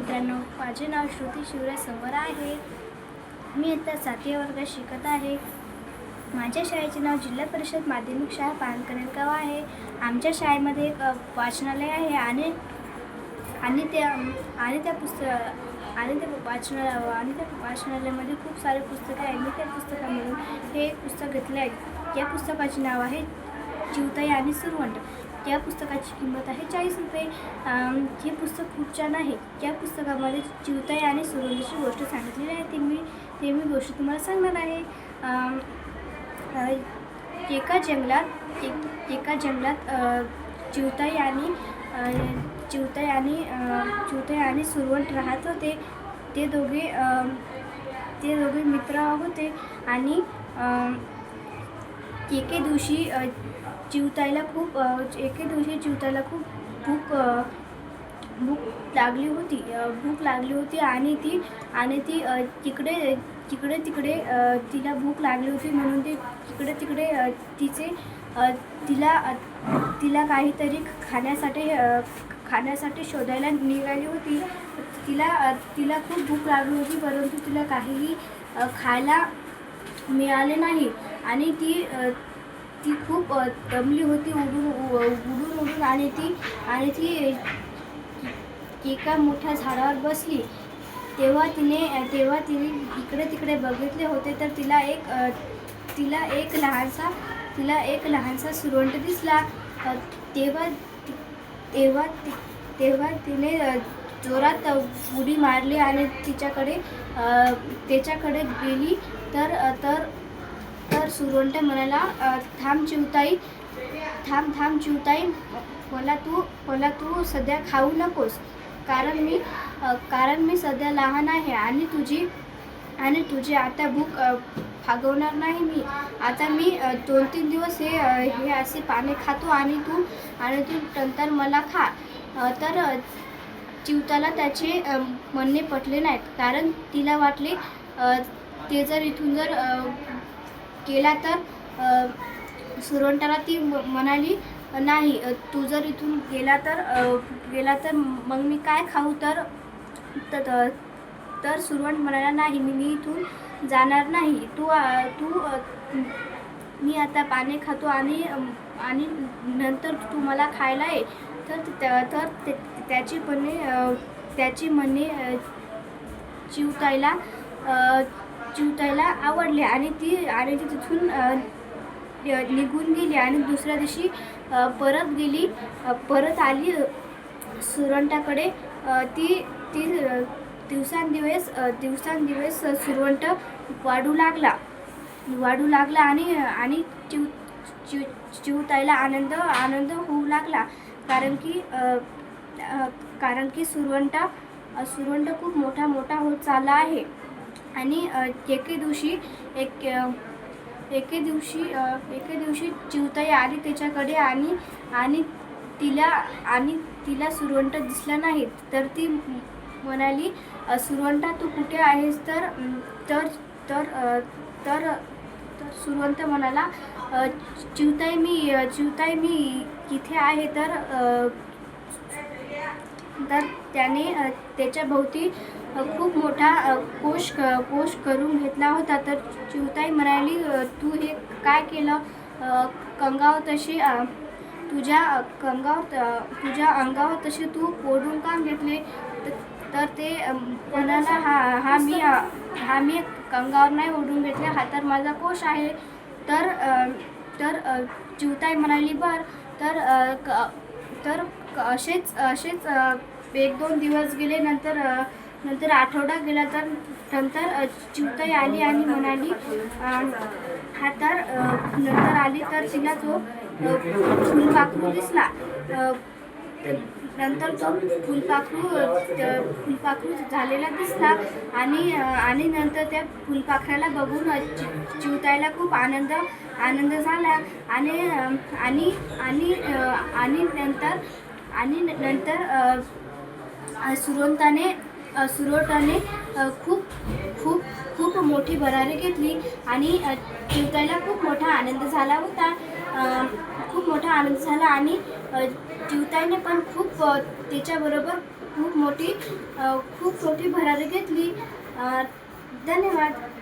मित्रांनो, माझे नाव श्रुती शिवराज समोर आहे. मी इयत्ता 7वी वर्गात शिकत आहे. माझ्या शाळेचे नाव जिल्हा परिषद माध्यमिक शाळा पानकनेरगाव आहे. आमच्या शाळेमध्ये एक वाचनालय आहे आणि त्या वाचनालयामध्ये खूप सारे पुस्तके आहेत. मी त्या पुस्तकामधून हे एक पुस्तक घेतले आहे. या पुस्तकाचे नाव आहे चिवताई आणि सुरवंट. या पुस्तकाची किंमत आहे 40 रुपये. हे पुस्तक खूप छान आहे. या पुस्तकामध्ये चिवताई आणि सुरवंटाची गोष्ट सांगितलेली आहे. ती मी गोष्ट तुम्हाला सांगणार आहे. एका जंगलात चिवताई आणि सुरवंट राहत होते. ते दोघे मित्र होते आणि एके दिवशी चिवताईला खूप भूक लागली होती आणि ती तिकडे तिला भूक लागली होती म्हणून ती तिचे तिला काहीतरी खाण्यासाठी शोधायला निघाली होती. तिला खूप भूक लागली होती, परंतु तिला काहीही खायला मिळाले नाही आणि ती खूप दमली होती उडून आणि ती एका मोठ्या झाडावर बसली. तेव्हा तिने इकडे तिकडे बघितले होते तर तिला एक लहानसा सुरवंट दिसला. तेव्हा तिने जोरात उडी मारली आणि त्याच्याकडे गेली तर सुरवंट म्हणाला, थांब चिवताई, मला तू सध्या खाऊ नकोस, कारण मी सध्या लहान आहे आणि तुझी आता भूक भागवणार नाही मी. आता मी 2-3 दिवस हे असे पाने खातो आणि तू नंतर मला खा. तर चिवताला त्याचे म्हणणे पटले नाहीत, कारण तिला वाटले ते जर इथून गेला तर सुरवंटाला ती म्हणाली, नाही, तू जर इथून गेला तर मग मी काय खाऊ. तर सुरवंट म्हणाला, नाही, मी इथून जाणार नाही. मी आता पाने खातो आणि नंतर तू मला खायला ये. तर त्याची म्हणणे चिवताईला आवडले आणि ती तिथून निघून गेली आणि दुसऱ्या दिवशी परत आली सुरवंटाकडे. ती दिवसांदिवस सुरवंट वाढू लागला आणि चिवताईला आनंद होऊ लागला, कारण की सुरवंट खूप मोठा होत चालला आहे. आणि एके दिवशी चिवताई आली त्याच्याकडे आणि तिला सुरवंट दिसला नाही. तर ती म्हणाली, सुरवंटा, तू कुठे आहेस. तर सुरवंट म्हणाला, चिवताई मी इथे आहे. तर त्याने त्याच्या भोवती खूप मोठा कोश करून घेतला होता. तर चिवताई म्हणाली, तू हे काय केलं. तुझ्या अंगावर तसे तू ओढून काम घेतले. तर ते म्हणाला, हा मी अंगावर नाही ओढून घेतले, हा तर माझा कोश आहे. तर चिवताई म्हणाली, बर. तर असेच 1-2 दिवस गेले. नंतर आठवडा गेला. तर नंतर चिवताई आली आणि म्हणाली, नंतर आली तर तिला तो फुलपाखरू दिसला. नंतर तो फुलपाखरू झालेला दिसला आणि नंतर त्या फुलपाखराला बघून चिवताईला खूप आनंद झाला आणि नंतर सुरवंटाने खूप मोठी भरारी घेतली आणि चिवताईला खूप मोठा आनंद झाला आणि चिवताईने पण खूप त्याच्याबरोबर खूप मोठी भरारी घेतली. धन्यवाद.